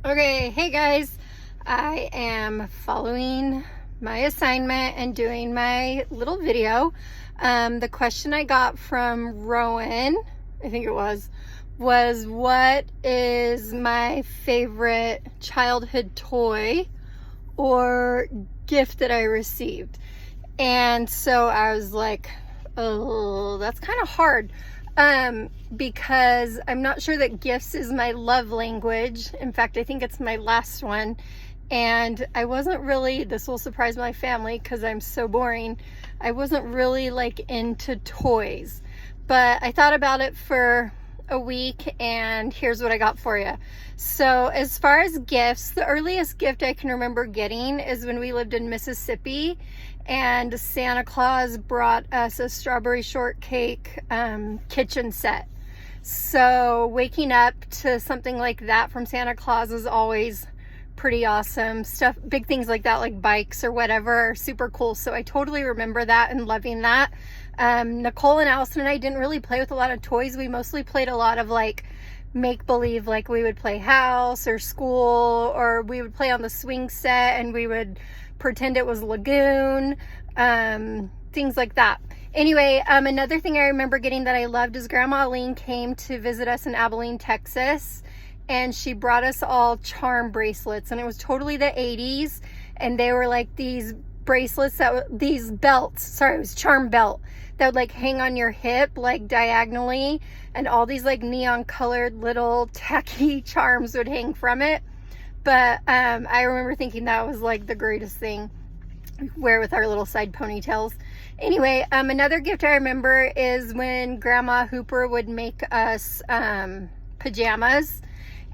Okay, hey guys, I am following my assignment and doing my little video. The question I got from Rowan, I think it was what is my favorite childhood toy or gift that I received? And so I was like, oh, that's kind of hard. Because I'm not sure that gifts is my love language. In fact, I think it's my last one. And I wasn't really, this will surprise my family because I'm so boring, I wasn't really like into toys. But I thought about it for a week and here's what I got for you. So as far as gifts, the earliest gift I can remember getting is when we lived in Mississippi and Santa Claus brought us a strawberry shortcake kitchen set. So waking up to something like that from Santa Claus is always pretty awesome. Stuff, big things like that, like bikes or whatever, are super cool. So I totally remember that and loving that. Nicole and Allison and I didn't really play with a lot of toys. We mostly played a lot of like make-believe, like we would play house or school, or we would play on the swing set and we would pretend it was lagoon, things like that. Anyway, another thing I remember getting that I loved is Grandma Aline came to visit us in Abilene, Texas, and she brought us all charm bracelets, and it was totally the 80s, and they were like these bracelets these belts, sorry, it was charm belt that would like hang on your hip like diagonally, and all these like neon colored little tacky charms would hang from it. But I remember thinking that was like the greatest thing we wear with our little side ponytails. Anyway, another gift I remember is when Grandma Hooper would make us pajamas.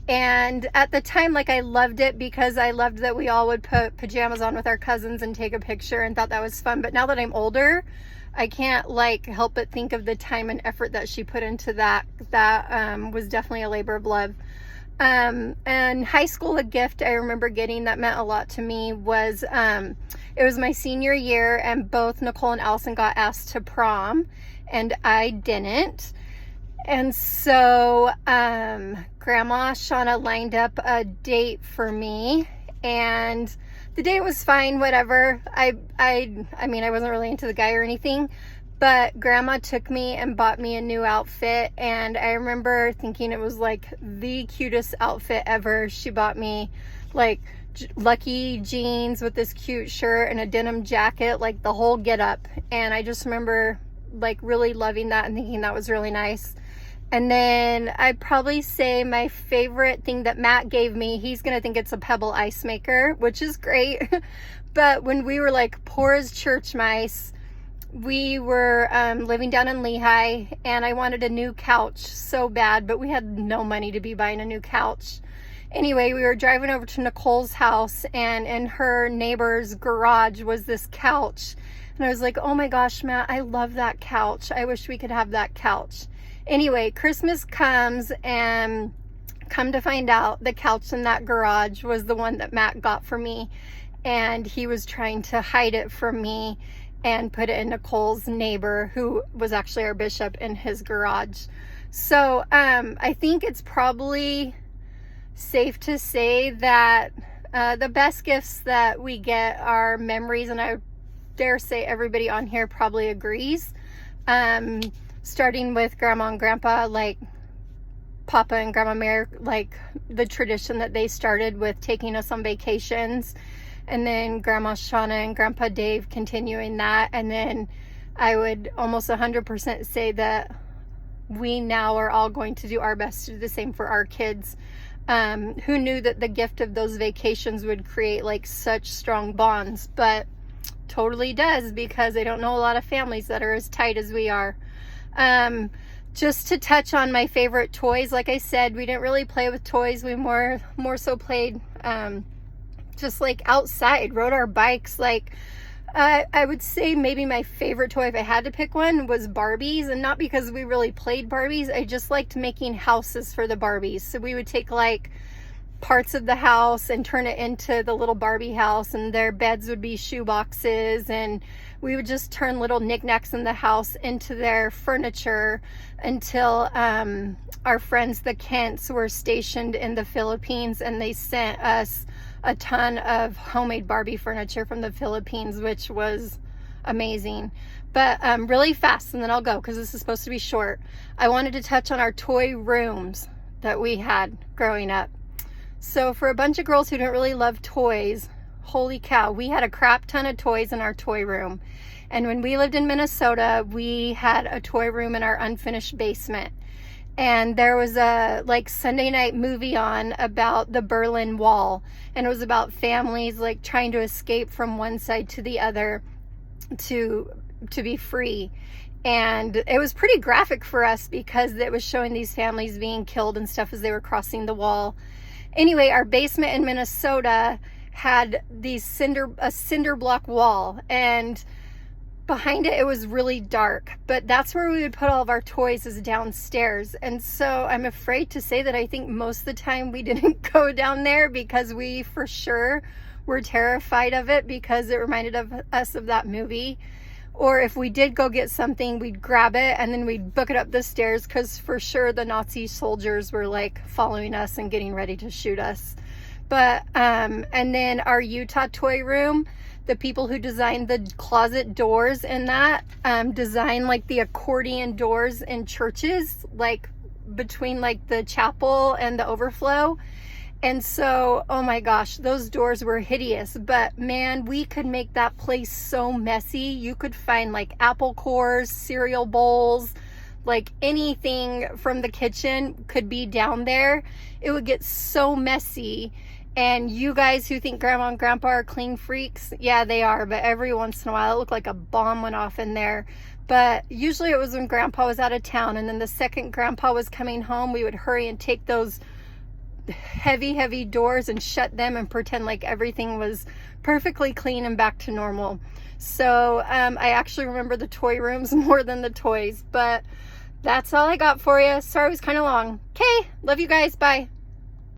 And at the time, like, I loved it because I loved that we all would put pajamas on with our cousins and take a picture and thought that was fun. But now that I'm older, I can't like help but think of the time and effort that she put into that. That was definitely a labor of love. And high school, a gift I remember getting that meant a lot to me was, it was my senior year and both Nicole and Allison got asked to prom and I didn't. And so, Grandma Shauna lined up a date for me and the date was fine, whatever. I mean, I wasn't really into the guy or anything, but Grandma took me and bought me a new outfit, and I remember thinking it was like the cutest outfit ever. She bought me like lucky jeans with this cute shirt and a denim jacket, like the whole get up. And I just remember like really loving that and thinking that was really nice. And then I'd probably say my favorite thing that Matt gave me, he's gonna think it's a Pebble ice maker, which is great. But when we were like poor as church mice, we were living down in Lehigh and I wanted a new couch so bad, but we had no money to be buying a new couch. Anyway, we were driving over to Nicole's house and in her neighbor's garage was this couch. And I was like, oh my gosh, Matt, I love that couch. I wish we could have that couch. Anyway, Christmas comes and come to find out the couch in that garage was the one that Matt got for me. And he was trying to hide it from me and put it in Nicole's neighbor, who was actually our bishop, in his garage. So I think it's probably safe to say that the best gifts that we get are memories, and I dare say everybody on here probably agrees. Starting with Grandma and Grandpa, like Papa and Grandma Mary, like the tradition that they started with taking us on vacations. And then Grandma Shauna and Grandpa Dave continuing that. And then I would almost 100% say that we now are all going to do our best to do the same for our kids. Who knew that the gift of those vacations would create like such strong bonds? But totally does, because I don't know a lot of families that are as tight as we are. Just to touch on my favorite toys, like I said, we didn't really play with toys. We more so played just like outside, rode our bikes. Like I would say maybe my favorite toy, if I had to pick one, was Barbies. And not because we really played Barbies, I just liked making houses for the Barbies. So we would take like parts of the house and turn it into the little Barbie house, and their beds would be shoe boxes, and we would just turn little knickknacks in the house into their furniture until our friends, the Kents, were stationed in the Philippines, and they sent us a ton of homemade Barbie furniture from the Philippines, which was amazing. But really fast, and then I'll go because this is supposed to be short. I wanted to touch on our toy rooms that we had growing up. So for a bunch of girls who didn't really love toys, holy cow, we had a crap ton of toys in our toy room. And when we lived in Minnesota, we had a toy room in our unfinished basement. And there was a like Sunday night movie on about the Berlin Wall, and it was about families like trying to escape from one side to the other to be free. And it was pretty graphic for us because it was showing these families being killed and stuff as they were crossing the wall. Anyway, our basement in Minnesota had a cinder block wall, and behind it was really dark, but that's where we would put all of our toys, is downstairs. And so I'm afraid to say that I think most of the time we didn't go down there because we for sure were terrified of it because it reminded us of that movie. Or if we did go get something, we'd grab it and then we'd book it up the stairs because for sure the Nazi soldiers were like following us and getting ready to shoot us. But and then our Utah toy room, the people who designed the closet doors in that designed like the accordion doors in churches, like between like the chapel and the overflow. And so, oh my gosh, those doors were hideous, but man, we could make that place so messy. You could find like apple cores, cereal bowls, like anything from the kitchen could be down there. It would get so messy. And you guys who think grandma and grandpa are clean freaks, yeah, they are, but every once in a while it looked like a bomb went off in there. But usually it was when grandpa was out of town, and then the second grandpa was coming home, we would hurry and take those heavy doors and shut them and pretend like everything was perfectly clean and back to normal. So I actually remember the toy rooms more than the toys. But that's all I got for you. Sorry it was kind of long. Okay, love you guys. Bye.